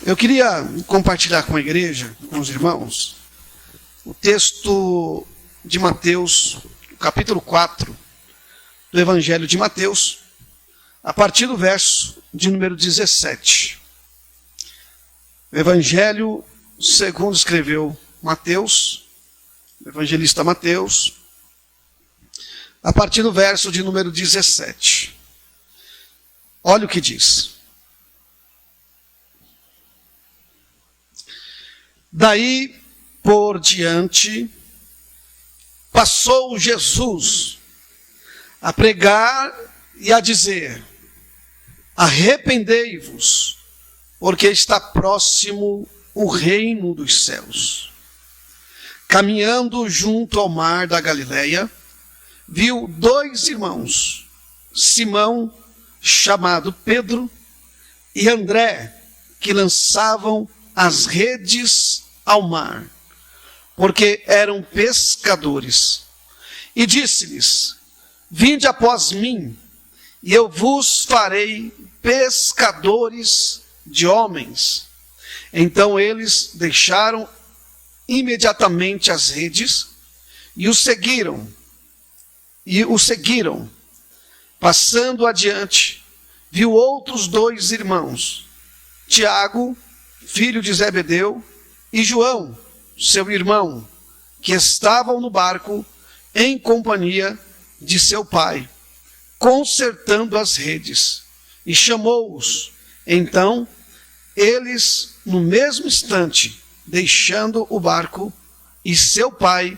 Eu queria compartilhar com a igreja, com os irmãos, o texto de Mateus, capítulo 4, do Evangelho de Mateus, a partir do verso de número 17. O Evangelho segundo escreveu Mateus, o evangelista Mateus, a partir do verso de número 17. Olha o que diz. Daí por diante, passou Jesus a pregar e a dizer: arrependei-vos, porque está próximo o reino dos céus. Caminhando junto ao mar da Galileia, viu dois irmãos, Simão, chamado Pedro, e André, que lançavam as redes ao mar, porque eram pescadores. E disse-lhes: vinde após mim, e eu vos farei pescadores de homens. Então eles deixaram imediatamente as redes e o seguiram. Passando adiante, viu outros dois irmãos, Tiago, filho de Zebedeu, e João, seu irmão, que estavam no barco em companhia de seu pai, consertando as redes, e chamou-os. Então, eles, no mesmo instante, deixando o barco, e seu pai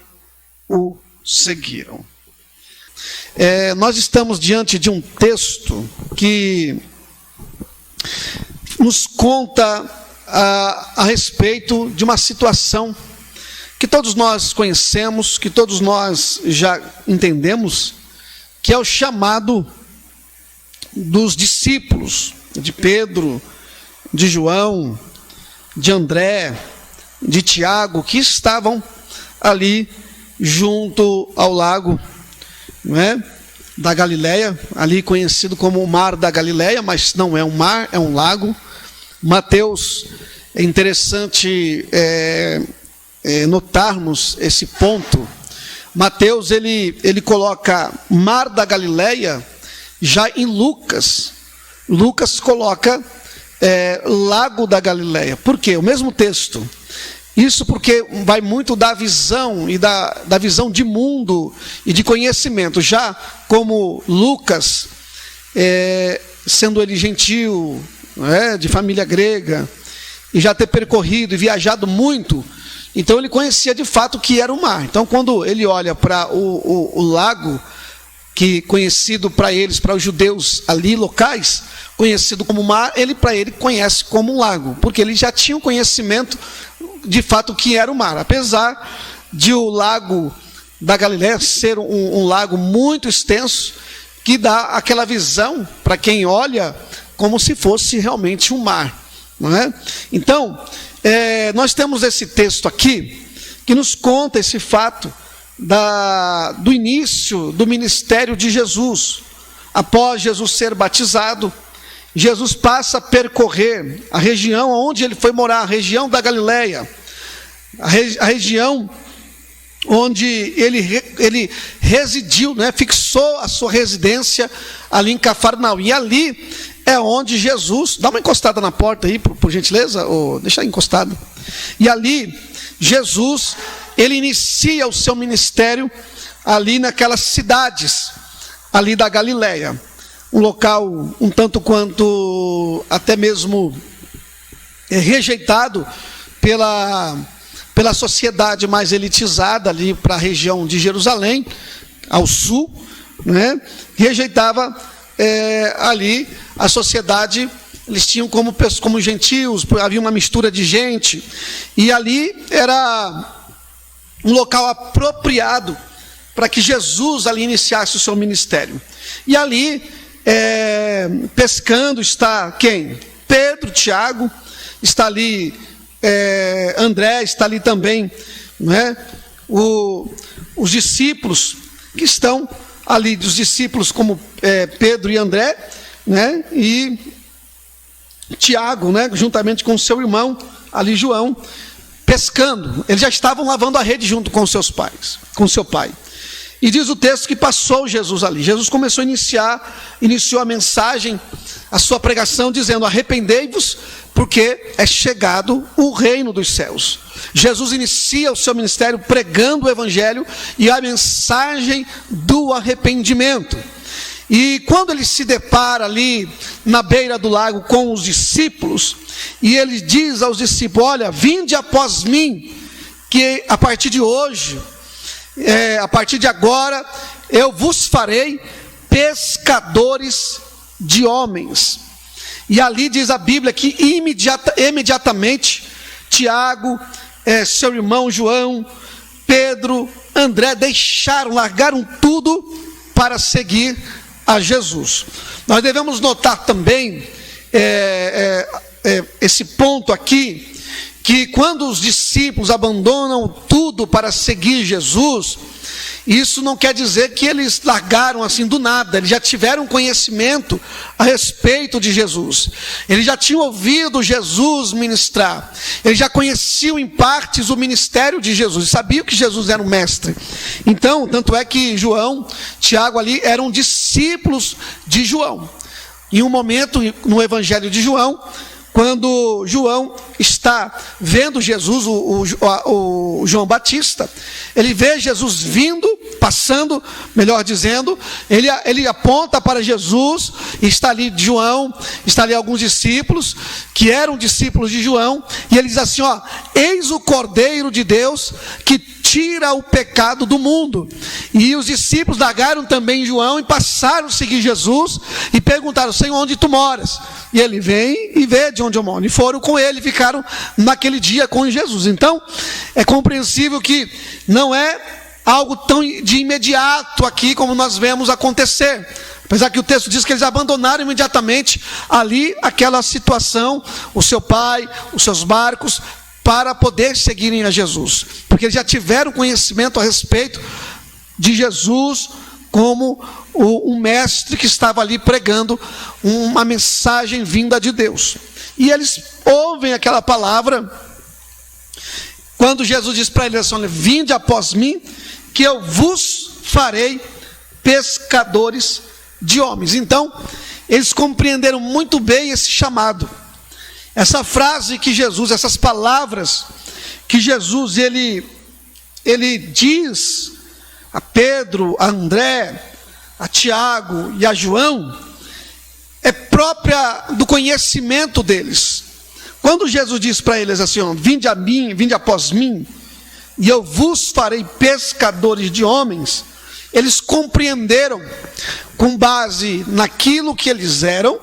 o seguiram. Nós estamos diante de um texto que nos conta a respeito de uma situação que todos nós conhecemos, que todos nós já entendemos, que é o chamado dos discípulos, de Pedro, de João, de André, de Tiago, que estavam ali junto ao lago, não é? Da Galileia, ali conhecido como o Mar da Galileia, mas não é um mar, é um lago. Mateus, é interessante notarmos esse ponto. Mateus, ele coloca Mar da Galileia já em Lucas. Lucas coloca Lago da Galileia. Por quê? O mesmo texto. Isso porque vai muito da visão e da visão de mundo e de conhecimento. Já como Lucas, sendo ele gentil, de família grega, e já ter percorrido e viajado muito, então ele conhecia de fato o que era o mar. Então quando ele olha para o lago, que conhecido para eles, para os judeus ali locais, conhecido como mar, para ele conhece como um lago, porque ele já tinha um conhecimento de fato o que era o mar. Apesar de o lago da Galileia ser um lago muito extenso, que dá aquela visão para quem olha como se fosse realmente um mar, não é? Então, nós temos esse texto aqui que nos conta esse fato do início do ministério de Jesus. Após Jesus ser batizado, Jesus passa a percorrer a região onde ele foi morar, a região da Galileia, a região onde ele residiu, né? Fixou a sua residência ali em Cafarnaum. E ali é onde Jesus, dá uma encostada na porta aí, por gentileza, ou deixa encostado. E ali Jesus, ele inicia o seu ministério ali naquelas cidades ali da Galileia. Um local um tanto quanto até mesmo rejeitado pela sociedade mais elitizada ali para a região de Jerusalém, ao sul, né? Rejeitava ali a sociedade. Eles tinham como gentios, havia uma mistura de gente, e ali era um local apropriado para que Jesus ali iniciasse o seu ministério. E ali, pescando, está quem? Pedro, Tiago, está ali André, está ali também, não é? Os discípulos que estão ali, dos discípulos como Pedro e André, né? E Tiago, né, juntamente com seu irmão, ali João, pescando. Eles já estavam lavando a rede junto com seus pais, com seu pai. E diz o texto que passou Jesus ali. Jesus começou iniciou a mensagem, a sua pregação, dizendo: arrependei-vos, porque é chegado o reino dos céus. Jesus inicia o seu ministério pregando o evangelho e a mensagem do arrependimento. E quando ele se depara ali na beira do lago com os discípulos, e ele diz aos discípulos: olha, vinde após mim, que a partir de hoje, a partir de agora, eu vos farei pescadores de homens. E ali diz a Bíblia que imediatamente Tiago, seu irmão João, Pedro, André largaram tudo para seguir a Jesus. Nós devemos notar também esse ponto aqui, que quando os discípulos abandonam tudo para seguir Jesus, isso não quer dizer que eles largaram assim do nada. Eles já tiveram conhecimento a respeito de Jesus. Eles já tinham ouvido Jesus ministrar. Eles já conheciam em partes o ministério de Jesus. Sabiam que Jesus era um mestre. Então, tanto é que João, Tiago ali eram discípulos de João. Em um momento no Evangelho de João, quando João está vendo Jesus, o João Batista, ele vê Jesus vindo, passando, melhor dizendo, ele aponta para Jesus, e está ali João, está ali alguns discípulos, que eram discípulos de João, e ele diz assim: ó, eis o Cordeiro de Deus, que tira o pecado do mundo. E os discípulos largaram também João e passaram a seguir Jesus, e perguntaram: Senhor, onde tu moras? E ele vem e vê de onde eu moro. E foram com ele, ficaram naquele dia com Jesus. Então, é compreensível que não é algo tão de imediato aqui como nós vemos acontecer. Apesar que o texto diz que eles abandonaram imediatamente ali aquela situação, o seu pai, os seus barcos, para poder seguirem a Jesus. Porque eles já tiveram conhecimento a respeito de Jesus como um mestre que estava ali pregando uma mensagem vinda de Deus. E eles ouvem aquela palavra, quando Jesus diz para eles assim: vinde após mim, que eu vos farei pescadores de homens. Então, eles compreenderam muito bem esse chamado. Essa frase que Jesus, essas palavras que Jesus ele diz a Pedro, a André, a Tiago e a João, é própria do conhecimento deles. Quando Jesus diz para eles assim: ó, vinde a mim, vinde após mim, e eu vos farei pescadores de homens, eles compreenderam com base naquilo que eles eram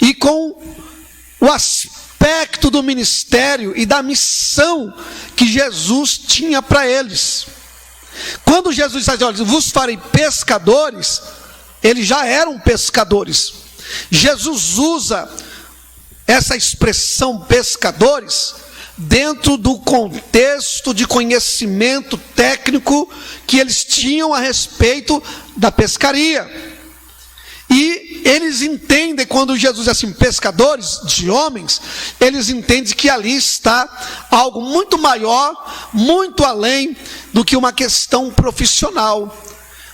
e com o aspecto do ministério e da missão que Jesus tinha para eles. Quando Jesus diz: olha, vos farei pescadores, eles já eram pescadores. Jesus usa essa expressão pescadores dentro do contexto de conhecimento técnico que eles tinham a respeito da pescaria. E eles entendem, quando Jesus diz assim, pescadores de homens, eles entendem que ali está algo muito maior, muito além do que uma questão profissional,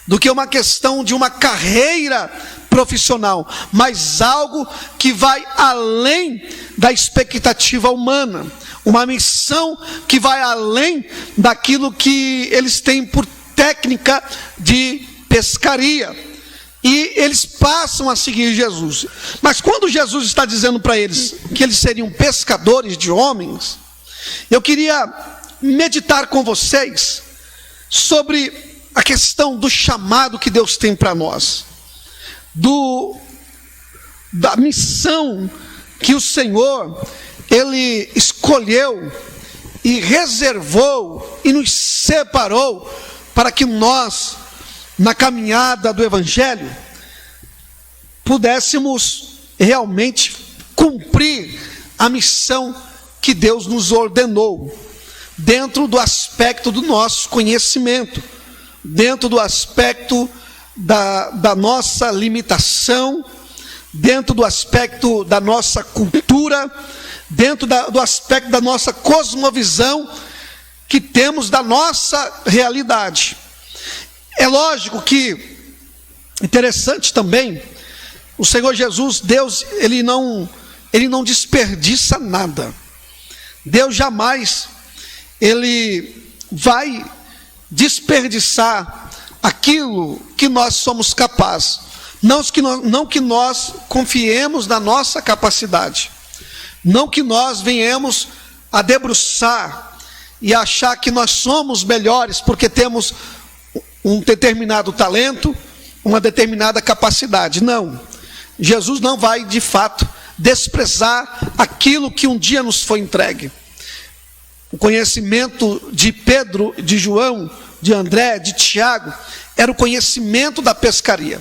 do que uma questão de uma carreira profissional, mas algo que vai além da expectativa humana, uma missão que vai além daquilo que eles têm por técnica de pescaria. E eles passam a seguir Jesus. Mas quando Jesus está dizendo para eles que eles seriam pescadores de homens, eu queria meditar com vocês sobre a questão do chamado que Deus tem para nós, da missão que o Senhor Ele escolheu e reservou e nos separou para que nós, na caminhada do Evangelho, pudéssemos realmente cumprir a missão que Deus nos ordenou, dentro do aspecto do nosso conhecimento, dentro do aspecto da nossa limitação, dentro do aspecto da nossa cultura, dentro do aspecto da nossa cosmovisão que temos da nossa realidade. É lógico que, interessante também, o Senhor Jesus, Deus, Ele não desperdiça nada. Deus jamais, Ele vai desperdiçar aquilo que nós somos capazes. Não que nós confiemos na nossa capacidade. Não que nós venhamos a debruçar e achar que nós somos melhores porque temos um determinado talento, uma determinada capacidade. Não. Jesus não vai, de fato, desprezar aquilo que um dia nos foi entregue. O conhecimento de Pedro, de João, de André, de Tiago, era o conhecimento da pescaria.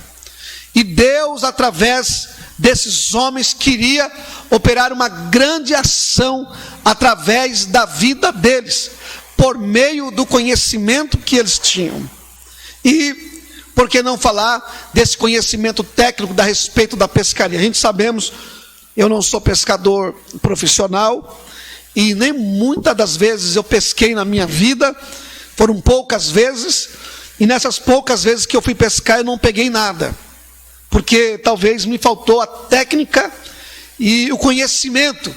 E Deus, através desses homens, queria operar uma grande ação através da vida deles, por meio do conhecimento que eles tinham. E por que não falar desse conhecimento técnico a respeito da pescaria? A gente sabemos, eu não sou pescador profissional, e nem muitas das vezes eu pesquei na minha vida, foram poucas vezes, e nessas poucas vezes que eu fui pescar eu não peguei nada, porque talvez me faltou a técnica e o conhecimento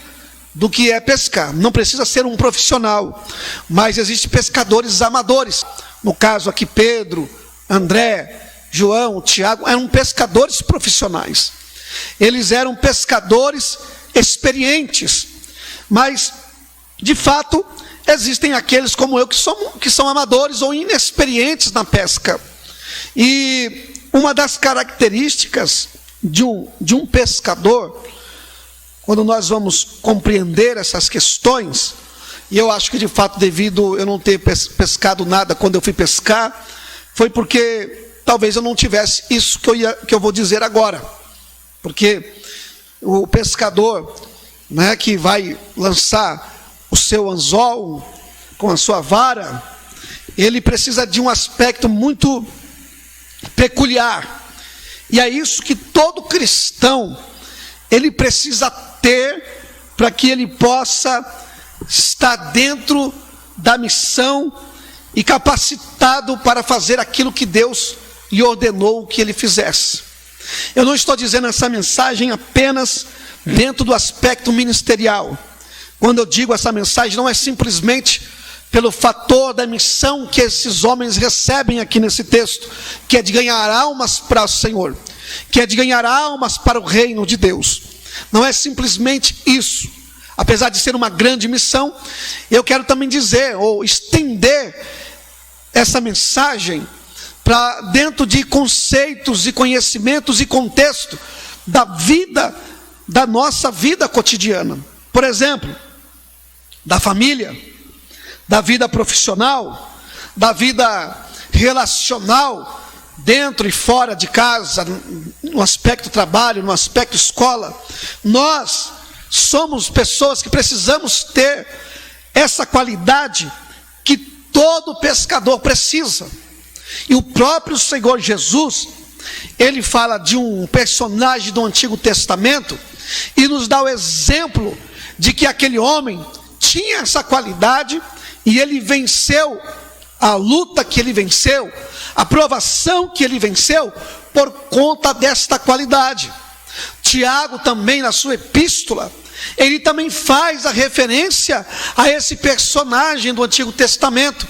do que é pescar. Não precisa ser um profissional, mas existem pescadores amadores. No caso aqui, Pedro, André, João, Tiago, eram pescadores profissionais. Eles eram pescadores experientes, mas, de fato, existem aqueles como eu que são amadores ou inexperientes na pesca. E uma das características de um pescador, quando nós vamos compreender essas questões, e eu acho que de fato devido eu não ter pescado nada quando eu fui pescar, foi porque talvez eu não tivesse isso que eu vou dizer agora. Porque o pescador, né, que vai lançar o seu anzol com a sua vara, ele precisa de um aspecto muito peculiar. E é isso que todo cristão ele precisa ter para que ele possa estar dentro da missão e capacitado para fazer aquilo que Deus lhe ordenou que ele fizesse. Eu não estou dizendo essa mensagem apenas dentro do aspecto ministerial. Quando eu digo essa mensagem, não é simplesmente pelo fator da missão que esses homens recebem aqui nesse texto, que é de ganhar almas para o Senhor, que é de ganhar almas para o reino de Deus. Não é simplesmente isso. Apesar de ser uma grande missão, eu quero também dizer, ou estender essa mensagem para dentro de conceitos e conhecimentos e contexto da vida, da nossa vida cotidiana. Por exemplo, da família, da vida profissional, da vida relacional, dentro e fora de casa, no aspecto trabalho, no aspecto escola. Nós somos pessoas que precisamos ter essa qualidade que todo pescador precisa. E o próprio Senhor Jesus, ele fala de um personagem do Antigo Testamento e nos dá o exemplo de que aquele homem tinha essa qualidade e ele venceu a luta que ele venceu, a provação que ele venceu por conta desta qualidade. Tiago também, na sua epístola, ele também faz a referência a esse personagem do Antigo Testamento,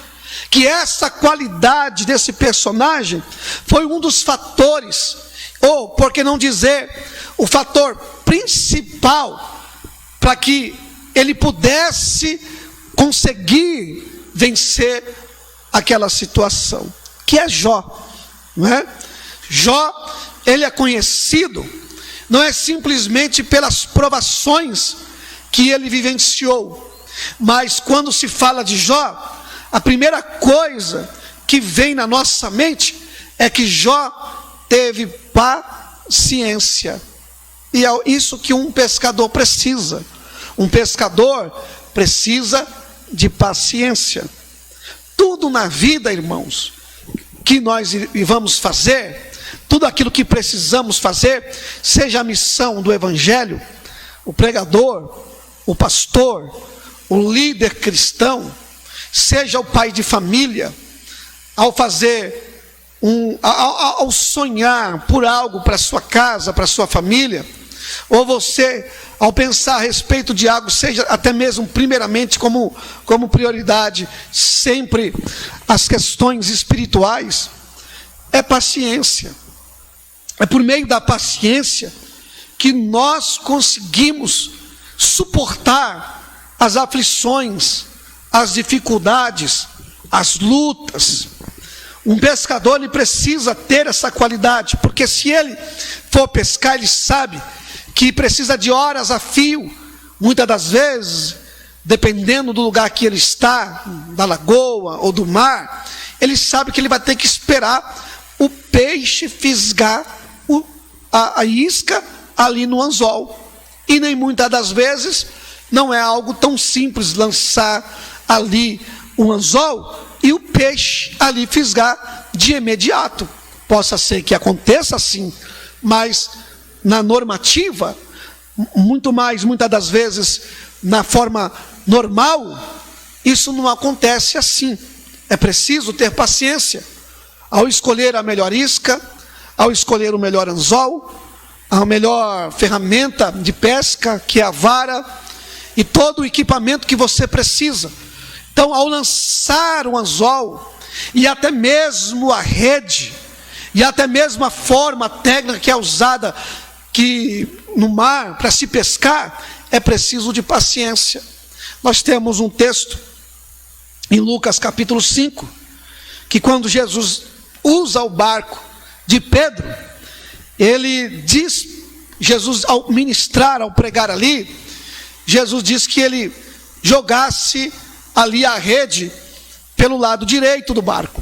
que essa qualidade desse personagem foi um dos fatores, ou por que não dizer, o fator principal para que ele pudesse conseguir vencer aquela situação, que é Jó, não é? Jó, ele é conhecido, não é simplesmente pelas provações que ele vivenciou, mas quando se fala de Jó, a primeira coisa que vem na nossa mente é que Jó teve paciência, e é isso que um pescador precisa. Um pescador precisa de paciência. Tudo na vida, irmãos, que nós vamos fazer, tudo aquilo que precisamos fazer, seja a missão do Evangelho, o pregador, o pastor, o líder cristão, seja o pai de família, ao fazer ao sonhar por algo para sua casa, para sua família, ou você, ao pensar a respeito de algo, seja até mesmo primeiramente como prioridade, sempre as questões espirituais, é paciência. É por meio da paciência que nós conseguimos suportar as aflições, as dificuldades, as lutas. Um pescador, ele precisa ter essa qualidade, porque se ele for pescar, ele sabe que precisa de horas a fio, muitas das vezes, dependendo do lugar que ele está, da lagoa ou do mar, ele sabe que ele vai ter que esperar o peixe fisgar a isca ali no anzol. E nem muitas das vezes não é algo tão simples lançar ali um anzol e o peixe ali fisgar de imediato. Possa ser que aconteça assim, mas na normativa, muitas das vezes na forma normal, isso não acontece assim. É preciso ter paciência ao escolher a melhor isca, ao escolher o melhor anzol, a melhor ferramenta de pesca, que é a vara, e todo o equipamento que você precisa. Então, ao lançar o anzol, e até mesmo a rede, e até mesmo a forma técnica que é usada no mar para se pescar, é preciso de paciência. Nós temos um texto em Lucas capítulo 5, que quando Jesus usa o barco de Pedro, ele diz, Jesus ao ministrar, ao pregar ali, Jesus diz que ele jogasse ali a rede pelo lado direito do barco.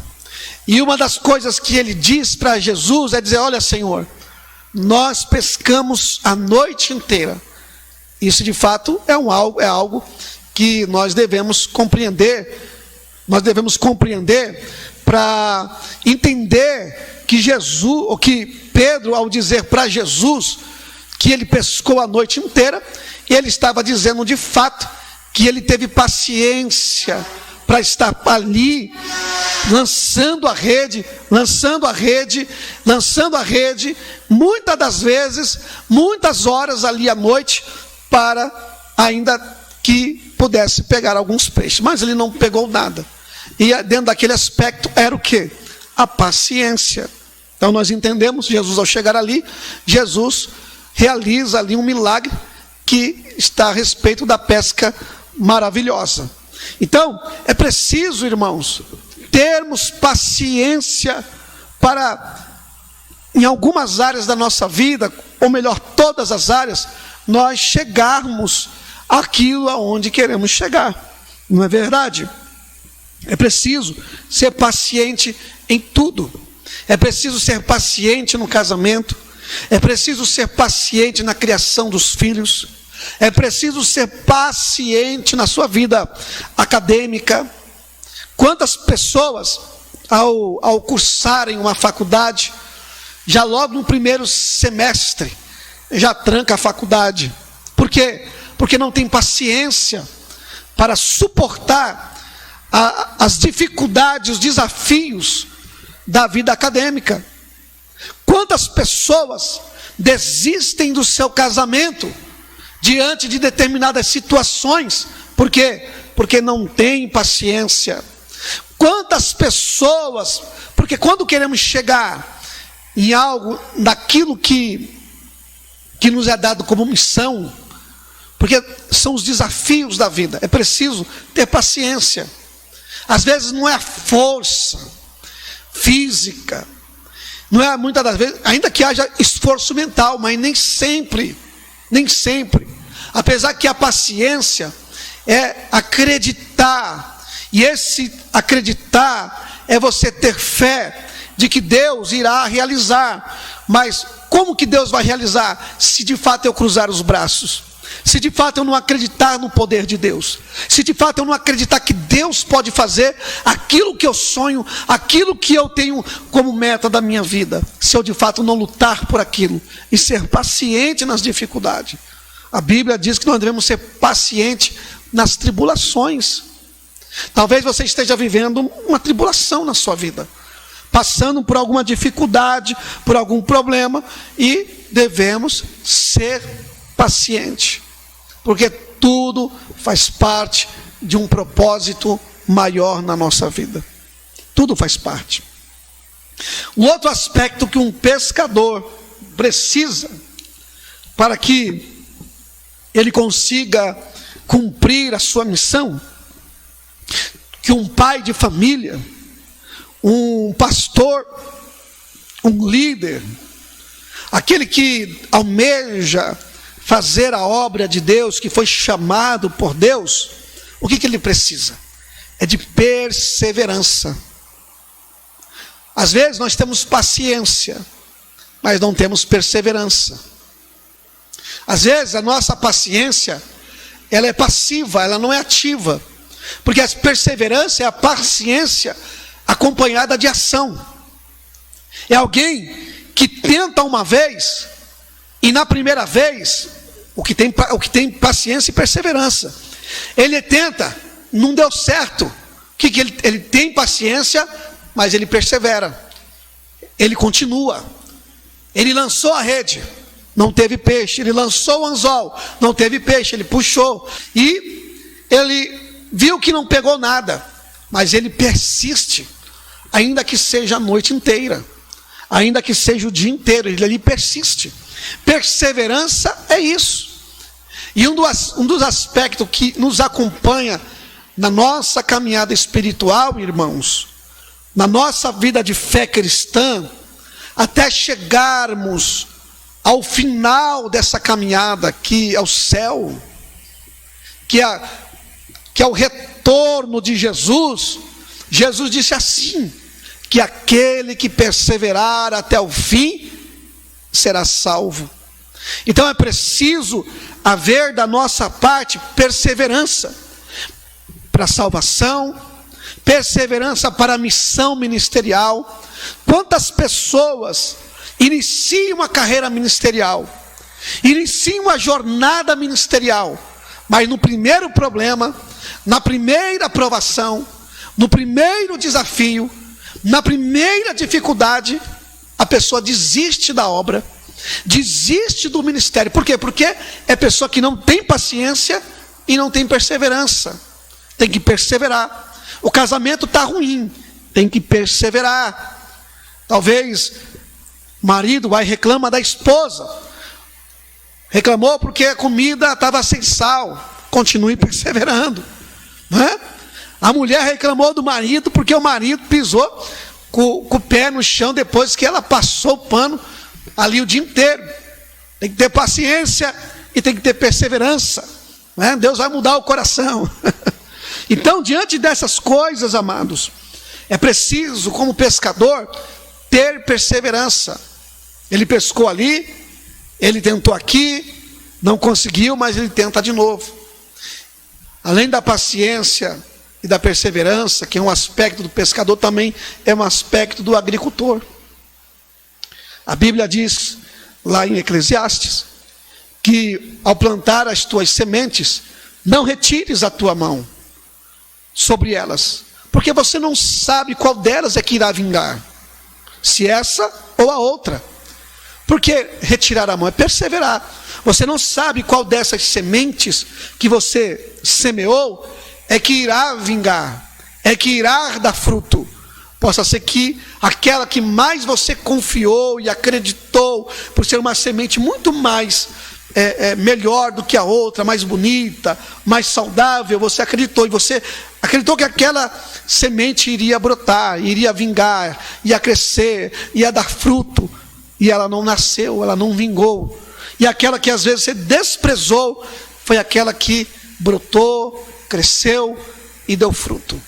E uma das coisas que ele diz para Jesus é dizer: olha, Senhor, nós pescamos a noite inteira. Isso de fato é algo que nós devemos compreender. Nós devemos compreender para entender que Jesus, ou que Pedro, ao dizer para Jesus que ele pescou a noite inteira, ele estava dizendo de fato que ele teve paciência para estar ali lançando a rede, muitas das vezes, muitas horas ali à noite, para ainda que pudesse pegar alguns peixes. Mas ele não pegou nada. E dentro daquele aspecto era o quê? A paciência. Então nós entendemos, Jesus ao chegar ali, Jesus realiza ali um milagre que está a respeito da pesca maravilhosa. Então, é preciso, irmãos, termos paciência para, em algumas áreas da nossa vida, ou melhor, todas as áreas, nós chegarmos àquilo aonde queremos chegar. Não é verdade? É preciso ser paciente em tudo. É preciso ser paciente no casamento. É preciso ser paciente na criação dos filhos. É preciso ser paciente na sua vida acadêmica. Quantas pessoas, ao cursarem uma faculdade, já logo no primeiro semestre, já tranca a faculdade. Por quê? Porque não tem paciência para suportar as dificuldades, os desafios da vida acadêmica. Quantas pessoas desistem do seu casamento diante de determinadas situações? Por quê? Porque não tem paciência. Quantas pessoas, porque quando queremos chegar em algo, daquilo que nos é dado como missão, porque são os desafios da vida, é preciso ter paciência. Às vezes não é a força física, não é muitas das vezes, ainda que haja esforço mental, mas nem sempre, apesar que a paciência é acreditar, e esse acreditar é você ter fé de que Deus irá realizar. Mas como que Deus vai realizar? Se de fato eu cruzar os braços, se de fato eu não acreditar no poder de Deus, se de fato eu não acreditar que Deus pode fazer aquilo que eu sonho, aquilo que eu tenho como meta da minha vida, se eu de fato não lutar por aquilo e ser paciente nas dificuldades. A Bíblia diz que nós devemos ser pacientes nas tribulações. Talvez você esteja vivendo uma tribulação na sua vida, passando por alguma dificuldade, por algum problema, e devemos ser pacientes, porque tudo faz parte de um propósito maior na nossa vida. Tudo faz parte. O outro aspecto que um pescador precisa para que ele consiga cumprir a sua missão, que um pai de família, um pastor, um líder, aquele que almeja fazer a obra de Deus, que foi chamado por Deus, o que ele precisa? É de perseverança. Às vezes nós temos paciência, mas não temos perseverança. Às vezes a nossa paciência, ela é passiva, ela não é ativa, porque a perseverança é a paciência acompanhada de ação. É alguém que tenta uma vez, e na primeira vez, o que tem paciência e perseverança. Ele tenta, não deu certo. Ele tem paciência, mas ele persevera. Ele continua. Ele lançou a rede, não teve peixe. Ele lançou o anzol, não teve peixe. Ele puxou e ele viu que não pegou nada, mas ele persiste, ainda que seja a noite inteira, ainda que seja o dia inteiro, ele persiste. Perseverança é isso. E um dos aspectos que nos acompanha na nossa caminhada espiritual, irmãos, na nossa vida de fé cristã, até chegarmos ao final dessa caminhada, que é o céu, que é o retorno de Jesus. Jesus disse assim, que aquele que perseverar até o fim será salvo. Então é preciso haver da nossa parte perseverança para a salvação, perseverança para a missão ministerial. Quantas pessoas iniciam a carreira ministerial, iniciam a jornada ministerial, mas no primeiro problema, na primeira provação, no primeiro desafio, na primeira dificuldade, a pessoa desiste da obra, desiste do ministério. Por quê? Porque é pessoa que não tem paciência e não tem perseverança. Tem que perseverar. O casamento está ruim, tem que perseverar. Talvez o marido vai e reclama da esposa, reclamou porque a comida estava sem sal, continue perseverando, não é? A mulher reclamou do marido porque o marido pisou com o pé no chão depois que ela passou o pano ali o dia inteiro. Tem que ter paciência e tem que ter perseverança, não é? Deus vai mudar o coração. Então, diante dessas coisas, amados, é preciso, como pescador, ter perseverança. Ele pescou ali, ele tentou aqui, não conseguiu, mas ele tenta de novo. Além da paciência e da perseverança, que é um aspecto do pescador, também é um aspecto do agricultor. A Bíblia diz, lá em Eclesiastes, que ao plantar as tuas sementes, não retires a tua mão sobre elas, porque você não sabe qual delas é que irá vingar, se essa ou a outra. Porque retirar a mão é perseverar. Você não sabe qual dessas sementes que você semeou é que irá vingar, é que irá dar fruto. Possa ser que aquela que mais você confiou e acreditou, por ser uma semente muito mais melhor do que a outra, mais bonita, mais saudável, você acreditou, e você acreditou que aquela semente iria brotar, iria vingar, ia crescer, ia dar fruto, e ela não nasceu, ela não vingou. E aquela que às vezes você desprezou, foi aquela que brotou, cresceu e deu fruto.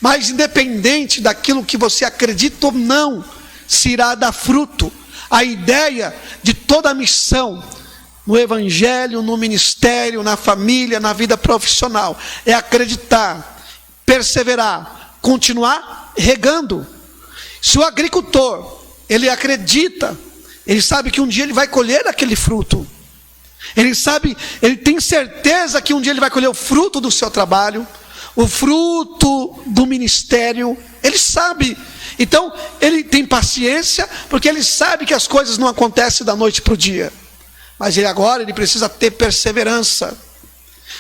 Mas independente daquilo que você acredita ou não, se irá dar fruto. A ideia de toda a missão no evangelho, no ministério, na família, na vida profissional, é acreditar, perseverar, continuar regando. Se o agricultor, ele acredita, ele sabe que um dia ele vai colher aquele fruto. Ele sabe, ele tem certeza que um dia ele vai colher o fruto do seu trabalho, o fruto do ministério, ele sabe. Então, ele tem paciência, porque ele sabe que as coisas não acontecem da noite para o dia. Mas ele precisa ter perseverança.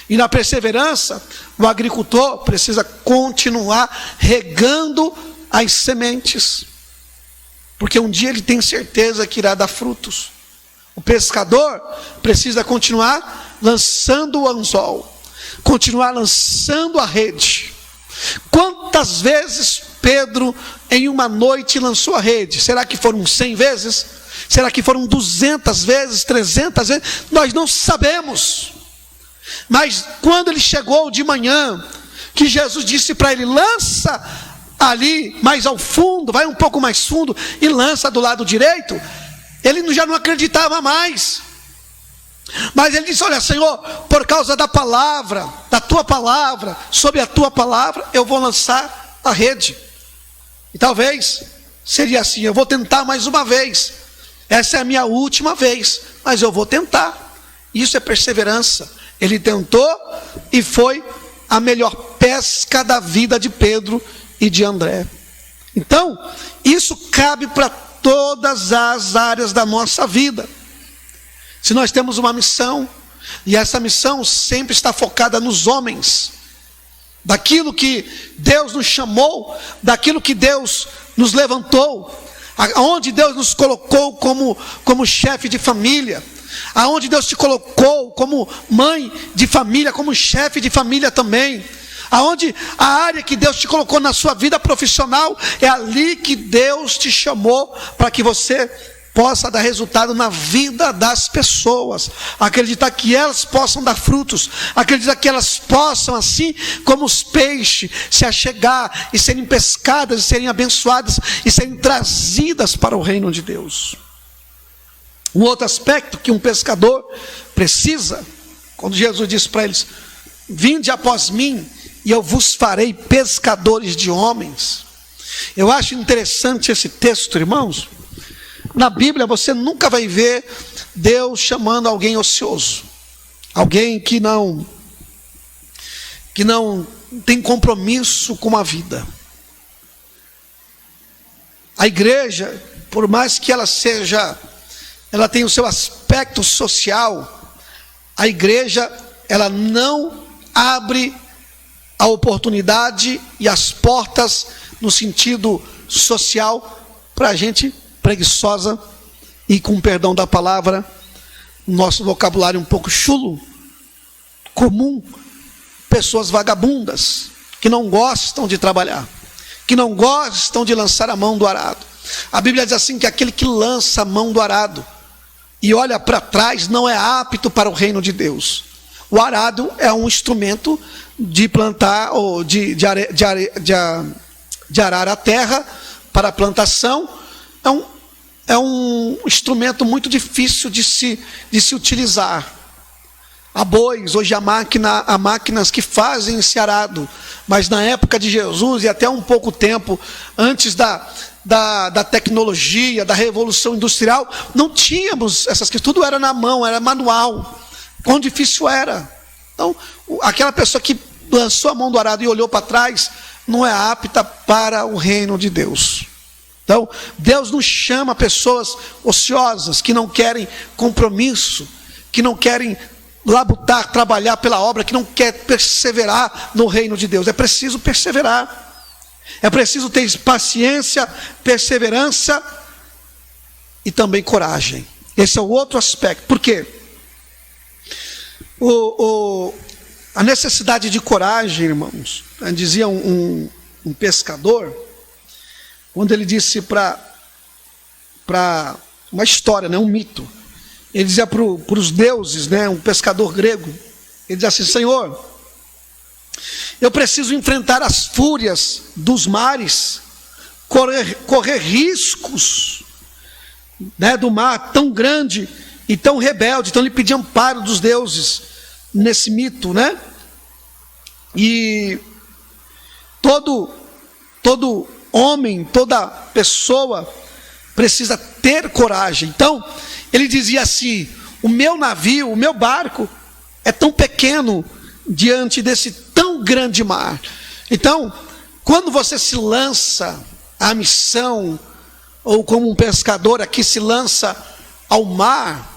E na perseverança, o agricultor precisa continuar regando as sementes. Porque um dia ele tem certeza que irá dar frutos. O pescador precisa continuar lançando o anzol, continuar lançando a rede. Quantas vezes Pedro em uma noite lançou a rede? Será que foram 100 vezes? Será que foram 200 vezes, 300 vezes? Nós não sabemos. Mas quando ele chegou de manhã, que Jesus disse para ele: lança ali mais ao fundo, vai um pouco mais fundo e lança do lado direito, ele já não acreditava mais. Mas ele disse: olha, Senhor, por causa da palavra, da tua palavra, sobre a tua palavra, eu vou lançar a rede. E talvez seria assim: eu vou tentar mais uma vez, essa é a minha última vez, mas eu vou tentar. Isso é perseverança. Ele tentou e foi a melhor pesca da vida de Pedro e de André. Então, isso cabe para todas as áreas da nossa vida. Se nós temos uma missão, e essa missão sempre está focada nos homens, daquilo que Deus nos chamou, daquilo que Deus nos levantou, aonde Deus nos colocou como chefe de família, aonde Deus te colocou como mãe de família, como chefe de família também, aonde a área que Deus te colocou na sua vida profissional, é ali que Deus te chamou para que você possa dar resultado na vida das pessoas, acreditar que elas possam dar frutos, acreditar que elas possam, assim como os peixes, se achegar e serem pescadas, e serem abençoadas, e serem trazidas para o reino de Deus. Um outro aspecto que um pescador precisa, quando Jesus disse para eles: vinde após mim, e eu vos farei pescadores de homens. Eu acho interessante esse texto, irmãos. Na Bíblia você nunca vai ver Deus chamando alguém ocioso, alguém que não tem compromisso com a vida. A igreja, por mais que ela tenha o seu aspecto social, a igreja, ela não abre a oportunidade e as portas no sentido social para a gente preguiçosa e, com perdão da palavra, nosso vocabulário um pouco chulo, comum, pessoas vagabundas, que não gostam de trabalhar, que não gostam de lançar a mão do arado. A Bíblia diz assim, que aquele que lança a mão do arado e olha para trás não é apto para o reino de Deus. O arado é um instrumento de plantar, ou de arar a terra para a plantação. É um instrumento muito difícil de se utilizar. Há bois, hoje há máquinas que fazem esse arado, mas na época de Jesus, e até um pouco tempo antes da tecnologia, da revolução industrial, não tínhamos essas coisas, tudo era na mão, era manual. Quão difícil era. Então, aquela pessoa que lançou a mão do arado e olhou para trás, não é apta para o reino de Deus. Então, Deus nos chama pessoas ociosas, que não querem compromisso, que não querem labutar, trabalhar pela obra, que não quer perseverar no reino de Deus. É preciso perseverar, é preciso ter paciência, perseverança e também coragem. Esse é o outro aspecto. Por quê? A necessidade de coragem, irmãos, dizia um pescador, quando ele disse para uma história, um mito, ele dizia para os deuses, um pescador grego, ele dizia assim: Senhor, eu preciso enfrentar as fúrias dos mares, correr riscos do mar tão grande, e tão rebelde. Então ele pedia amparo dos deuses nesse mito, né? E todo homem, toda pessoa precisa ter coragem. Então ele dizia assim: o meu navio, o meu barco é tão pequeno diante desse tão grande mar. Então, quando você se lança à missão, ou como um pescador aqui se lança ao mar,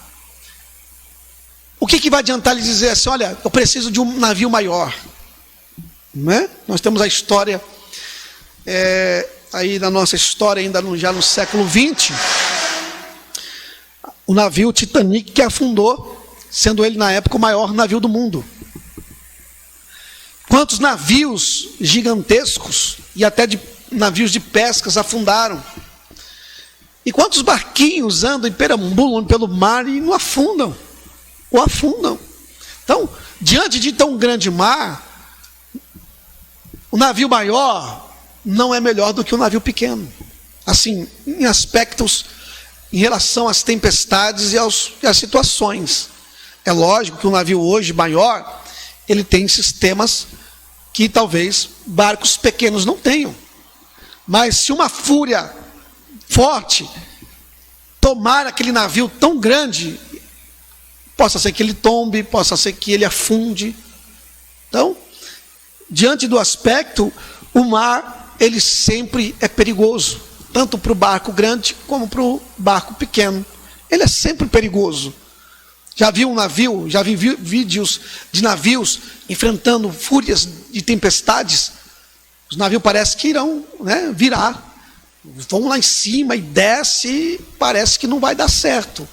o que vai adiantar ele dizer assim: olha, eu preciso de um navio maior, né? Nós temos a história aí na nossa história, ainda já no século XX, o navio Titanic, que afundou, sendo ele na época o maior navio do mundo. Quantos navios gigantescos e até de navios de pescas afundaram? E quantos barquinhos andam e perambulam pelo mar e não afundam, ou afundam. Então, diante de tão grande mar, o navio maior não é melhor do que o navio pequeno. Assim, em aspectos, em relação às tempestades e às situações. É lógico que o navio hoje maior, ele tem sistemas que talvez barcos pequenos não tenham. Mas se uma fúria forte tomar aquele navio tão grande, possa ser que ele tombe, possa ser que ele afunde. Então, diante do aspecto, o mar, ele sempre é perigoso, tanto para o barco grande como para o barco pequeno. Ele é sempre perigoso. Já vi um navio, já vi vídeos de navios enfrentando fúrias de tempestades. Os navios parecem que irão, né, virar. Vão lá em cima e desce e parece que não vai dar certo.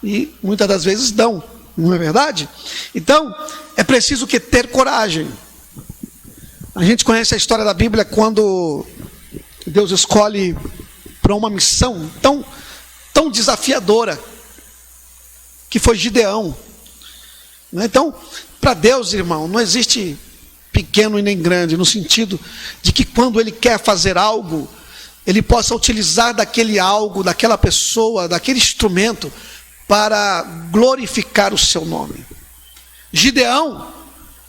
E muitas das vezes dão, não é verdade? Então, é preciso que ter coragem. A gente conhece a história da Bíblia quando Deus escolhe para uma missão tão desafiadora, que foi Gideão. Então, para Deus, irmão, não existe pequeno e nem grande, no sentido de que quando Ele quer fazer algo, Ele possa utilizar daquele algo, daquela pessoa, daquele instrumento, para glorificar o seu nome. Gideão,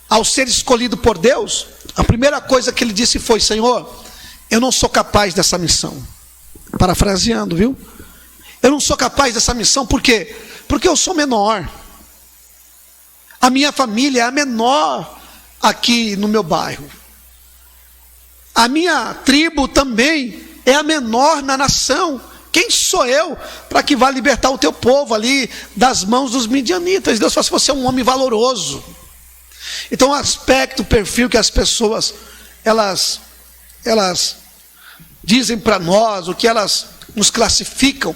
ao ser escolhido por Deus, a primeira coisa que ele disse foi: Senhor, eu não sou capaz dessa missão. Parafraseando, viu? Eu não sou capaz dessa missão, por quê? Porque eu sou menor. A minha família é a menor aqui no meu bairro. A minha tribo também é a menor na nação. Quem sou eu para que vá libertar o teu povo ali das mãos dos midianitas? Deus fala: você é um homem valoroso. Então o aspecto, o perfil que as pessoas elas dizem para nós, o que elas nos classificam,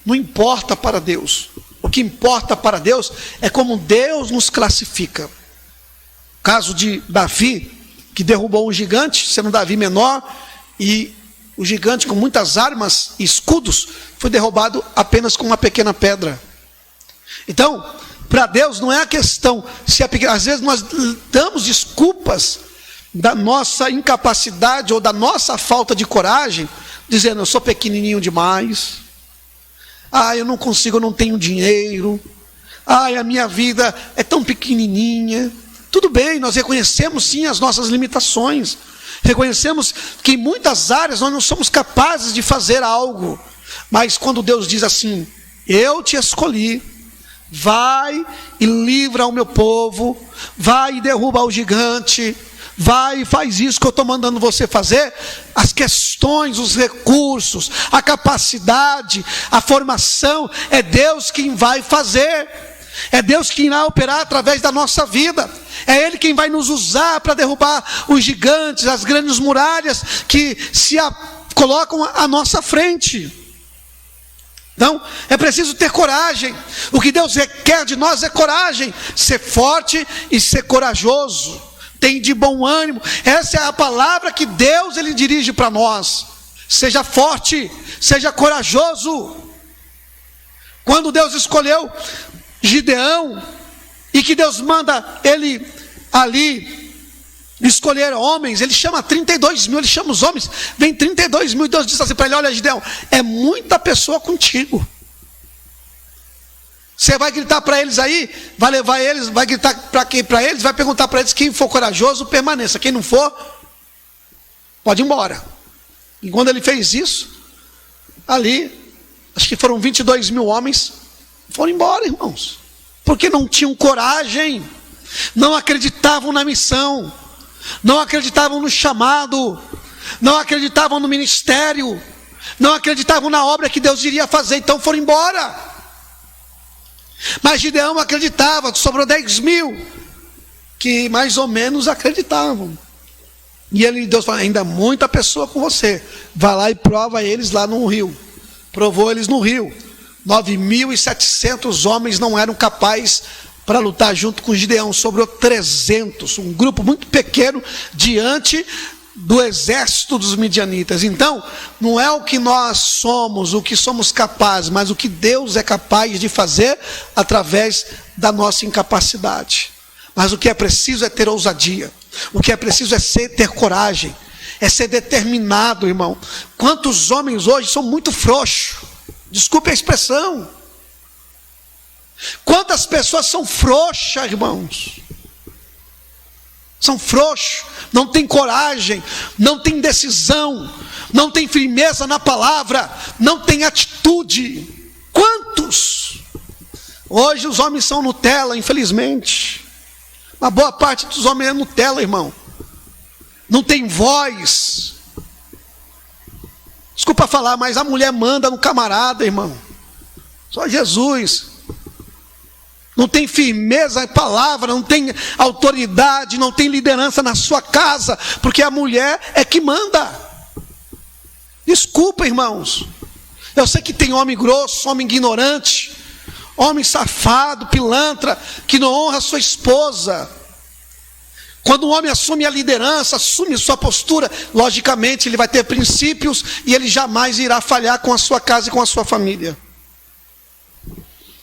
não importa para Deus. O que importa para Deus é como Deus nos classifica. O caso de Davi, que derrubou um gigante, sendo Davi menor, e o gigante com muitas armas e escudos foi derrubado apenas com uma pequena pedra. Então, para Deus não é a questão se é pequeno. Às vezes nós damos desculpas da nossa incapacidade ou da nossa falta de coragem, dizendo: eu sou pequenininho demais. Eu não consigo, eu não tenho dinheiro. A minha vida é tão pequenininha. Tudo bem, nós reconhecemos sim as nossas limitações. Reconhecemos que em muitas áreas nós não somos capazes de fazer algo. Mas quando Deus diz assim: eu te escolhi, vai e livra o meu povo, vai e derruba o gigante, vai e faz isso que eu estou mandando você fazer. As questões, os recursos, a capacidade, a formação, é Deus quem vai fazer. É Deus quem irá operar através da nossa vida. É Ele quem vai nos usar para derrubar os gigantes, as grandes muralhas que se colocam à nossa frente. Então, é preciso ter coragem. O que Deus requer de nós é coragem. Ser forte e ser corajoso. Tem de bom ânimo. Essa é a palavra que Deus Ele dirige para nós. Seja forte, seja corajoso. Quando Deus escolheu Gideão, e que Deus manda ele ali escolher homens, ele chama 32 mil, ele chama os homens, vem 32 mil, e Deus diz assim para ele: olha, Gideão, é muita pessoa contigo. Você vai gritar para eles aí, vai levar eles, vai gritar para eles, vai perguntar para eles: quem for corajoso, permaneça. Quem não for, pode ir embora. E quando ele fez isso, ali, acho que foram 22 mil homens, foram embora, irmãos. Porque não tinham coragem, não acreditavam na missão, não acreditavam no chamado, não acreditavam no ministério, não acreditavam na obra que Deus iria fazer, então foram embora. Mas Gideão acreditava, sobrou 10 mil, que mais ou menos acreditavam. E Deus falou: ainda muita pessoa com você, vai lá e prova eles lá no rio. Provou eles no rio. 9.700 homens não eram capazes para lutar junto com Gideão, sobrou 300, um grupo muito pequeno diante do exército dos midianitas. Então, não é o que nós somos, o que somos capazes, mas o que Deus é capaz de fazer através da nossa incapacidade. Mas o que é preciso é ter ousadia, o que é preciso é ter coragem, é ser determinado, irmão. Quantos homens hoje são muito frouxos, desculpe a expressão. Quantas pessoas são frouxas, irmãos? São frouxos, não tem coragem, não tem decisão, não tem firmeza na palavra, não tem atitude. Quantos? Hoje os homens são Nutella, infelizmente. Uma boa parte dos homens é Nutella, irmão. Não tem voz. Desculpa falar, mas a mulher manda no camarada, irmão. Só Jesus. Não tem firmeza na palavra, não tem autoridade, não tem liderança na sua casa, porque a mulher é que manda. Desculpa, irmãos. Eu sei que tem homem grosso, homem ignorante, homem safado, pilantra, que não honra sua esposa. Quando um homem assume a liderança, assume sua postura, logicamente ele vai ter princípios e ele jamais irá falhar com a sua casa e com a sua família.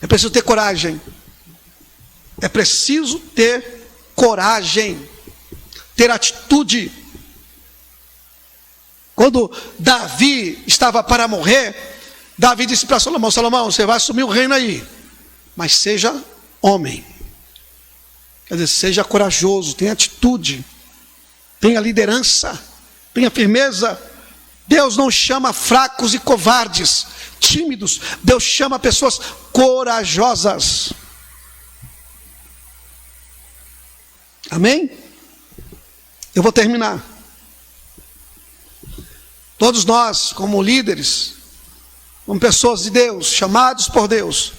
É preciso ter coragem. É preciso ter coragem, ter atitude. Quando Davi estava para morrer, Davi disse para Salomão: Salomão, você vai assumir o reino aí, mas seja homem. Quer dizer, seja corajoso, tenha atitude, tenha liderança, tenha firmeza. Deus não chama fracos e covardes, tímidos. Deus chama pessoas corajosas. Amém? Eu vou terminar. Todos nós, como líderes, como pessoas de Deus, chamados por Deus,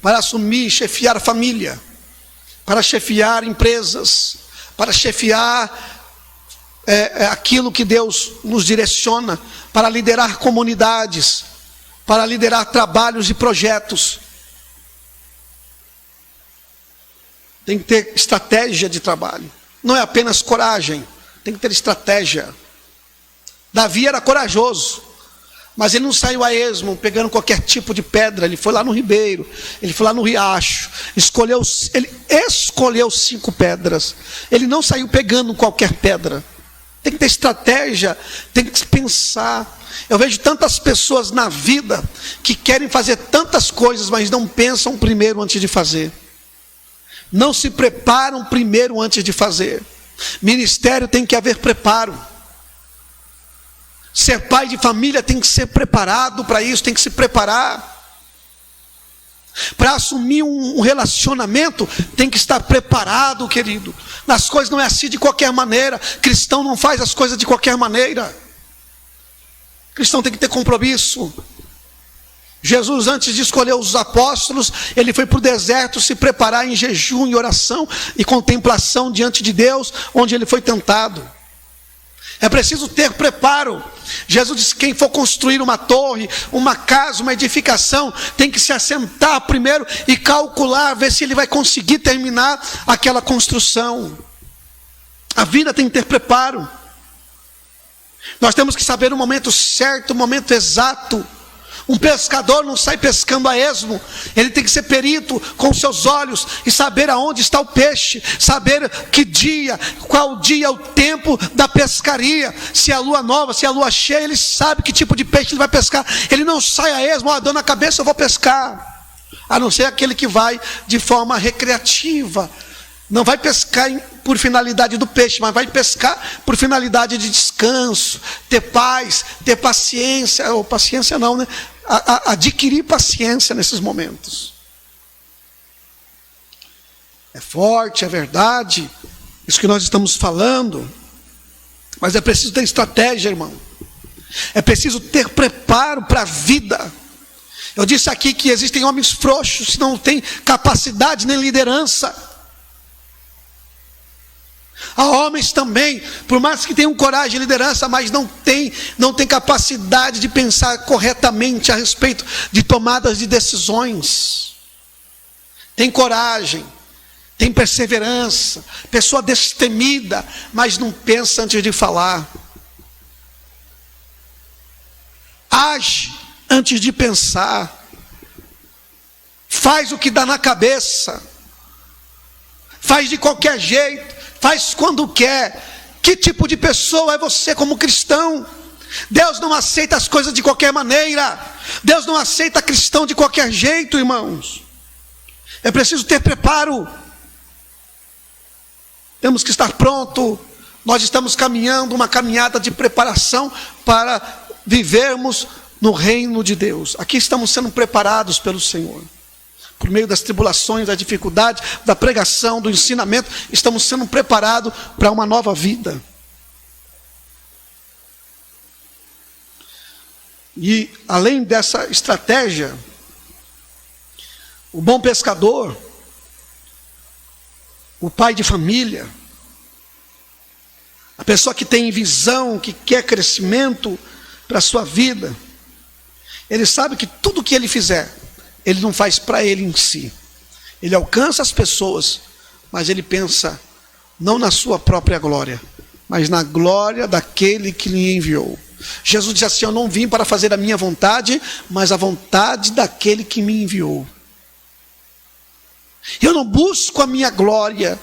para assumir, chefiar família, para chefiar empresas, para chefiar aquilo que Deus nos direciona, para liderar comunidades, para liderar trabalhos e projetos. Tem que ter estratégia de trabalho. Não é apenas coragem, tem que ter estratégia. Davi era corajoso, mas ele não saiu a esmo pegando qualquer tipo de pedra. Ele foi lá no ribeiro, ele foi lá no riacho, ele escolheu 5 pedras. Ele não saiu pegando qualquer pedra. Tem que ter estratégia, tem que pensar. Eu vejo tantas pessoas na vida que querem fazer tantas coisas, mas não pensam primeiro antes de fazer. Não se preparam primeiro antes de fazer. Ministério tem que haver preparo. Ser pai de família tem que ser preparado para isso, tem que se preparar. Para assumir um relacionamento, tem que estar preparado, querido. As coisas não é assim de qualquer maneira. Cristão não faz as coisas de qualquer maneira. Cristão tem que ter compromisso. Jesus, antes de escolher os apóstolos, ele foi para o deserto se preparar em jejum, em oração e contemplação diante de Deus, onde ele foi tentado. É preciso ter preparo. Jesus disse: quem for construir uma torre, uma casa, uma edificação, tem que se assentar primeiro e calcular, ver se ele vai conseguir terminar aquela construção. A vida tem que ter preparo. Nós temos que saber o momento certo, o momento exato. Um pescador não sai pescando a esmo. Ele tem que ser perito com os seus olhos e saber aonde está o peixe, saber que dia, qual dia, o tempo da pescaria, se é a lua nova, se é a lua cheia. Ele sabe que tipo de peixe ele vai pescar. Ele não sai a esmo: dor na cabeça, eu vou pescar. a não ser aquele que vai de forma recreativa. Não vai pescar por finalidade do peixe, mas vai pescar por finalidade de descanso, ter paz, ter paciência, ou paciência não, né? Adquirir paciência nesses momentos. É forte, é verdade, isso que nós estamos falando, mas é preciso ter estratégia, irmão. É preciso ter preparo para a vida. Eu disse aqui que existem homens frouxos que não têm capacidade nem liderança. Há homens também, por mais que tenham coragem e liderança, mas não tem capacidade de pensar corretamente a respeito de tomadas de decisões. Tem coragem, tem perseverança, pessoa destemida, mas não pensa antes de falar. Age antes de pensar. Faz o que dá na cabeça. Faz de qualquer jeito. Faz quando quer. Que tipo de pessoa é você como cristão? Deus não aceita as coisas de qualquer maneira. Deus não aceita cristão de qualquer jeito, irmãos. É preciso ter preparo. Temos que estar pronto. Nós estamos caminhando uma caminhada de preparação para vivermos no reino de Deus. Aqui estamos sendo preparados pelo Senhor. Por meio das tribulações, da dificuldade, da pregação, do ensinamento, estamos sendo preparados para uma nova vida. E além dessa estratégia, o bom pescador, o pai de família, a pessoa que tem visão, que quer crescimento para a sua vida, ele sabe que tudo que ele fizer, ele não faz para ele em si. Ele alcança as pessoas, mas ele pensa não na sua própria glória, mas na glória daquele que lhe enviou. Jesus disse assim: eu não vim para fazer a minha vontade, mas a vontade daquele que me enviou. Eu não busco a minha glória.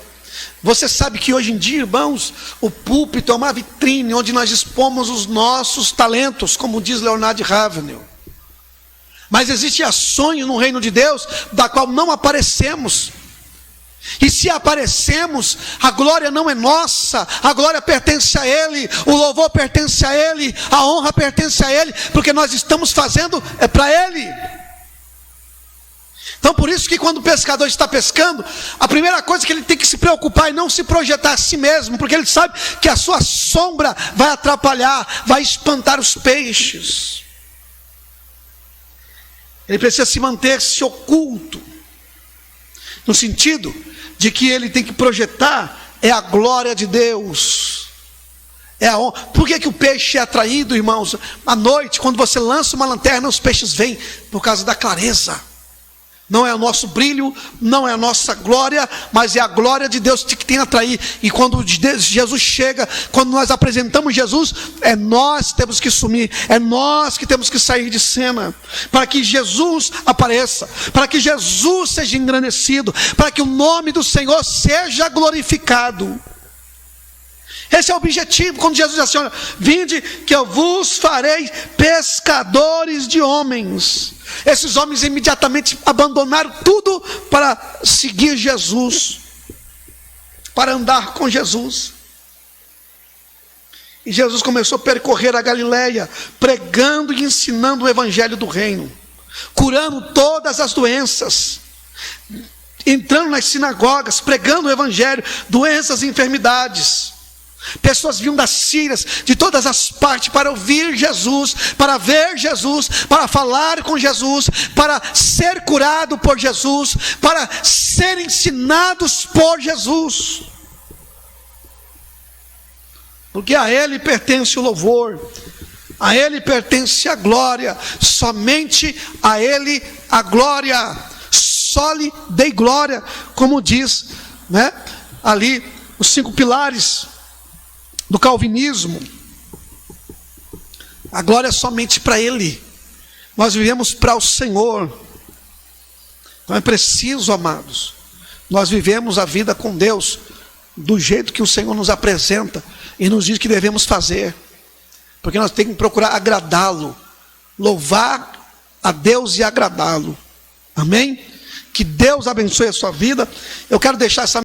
Você sabe que hoje em dia, irmãos, o púlpito é uma vitrine onde nós expomos os nossos talentos, como diz Leonardo Ravenel. Mas existem ações no reino de Deus da qual não aparecemos. E se aparecemos, a glória não é nossa, a glória pertence a Ele, o louvor pertence a Ele, a honra pertence a Ele, porque nós estamos fazendo é para Ele. Então por isso que quando o pescador está pescando, a primeira coisa que ele tem que se preocupar é não se projetar a si mesmo, porque ele sabe que a sua sombra vai atrapalhar, vai espantar os peixes. Ele precisa se manter-se oculto, no sentido de que ele tem que projetar é a glória de Deus. É a honra. Por que o peixe é atraído, irmãos? À noite, quando você lança uma lanterna, os peixes vêm por causa da clareza. Não é o nosso brilho, não é a nossa glória, mas é a glória de Deus que tem a atrair. E quando Jesus chega, quando nós apresentamos Jesus, é nós que temos que sumir, é nós que temos que sair de cena, para que Jesus apareça, para que Jesus seja engrandecido, para que o nome do Senhor seja glorificado. Esse é o objetivo, quando Jesus diz assim: olha, vinde que eu vos farei pescadores de homens. Esses homens imediatamente abandonaram tudo para seguir Jesus, para andar com Jesus. E Jesus começou a percorrer a Galileia, pregando e ensinando o evangelho do reino, curando todas as doenças, entrando nas sinagogas, pregando o evangelho, doenças e enfermidades. Pessoas vinham das Sírias, de todas as partes, para ouvir Jesus, para ver Jesus, para falar com Jesus, para ser curado por Jesus, para ser ensinados por Jesus. Porque a Ele pertence o louvor, a Ele pertence a glória, somente a Ele a glória, só lhe dei glória, como diz, né, ali os 5 pilares do calvinismo. A glória é somente para Ele. Nós vivemos para o Senhor. Então é preciso, amados, nós vivemos a vida com Deus do jeito que o Senhor nos apresenta e nos diz que devemos fazer, porque nós temos que procurar agradá-lo, louvar a Deus e agradá-lo. Amém? Que Deus abençoe a sua vida. Eu quero deixar essa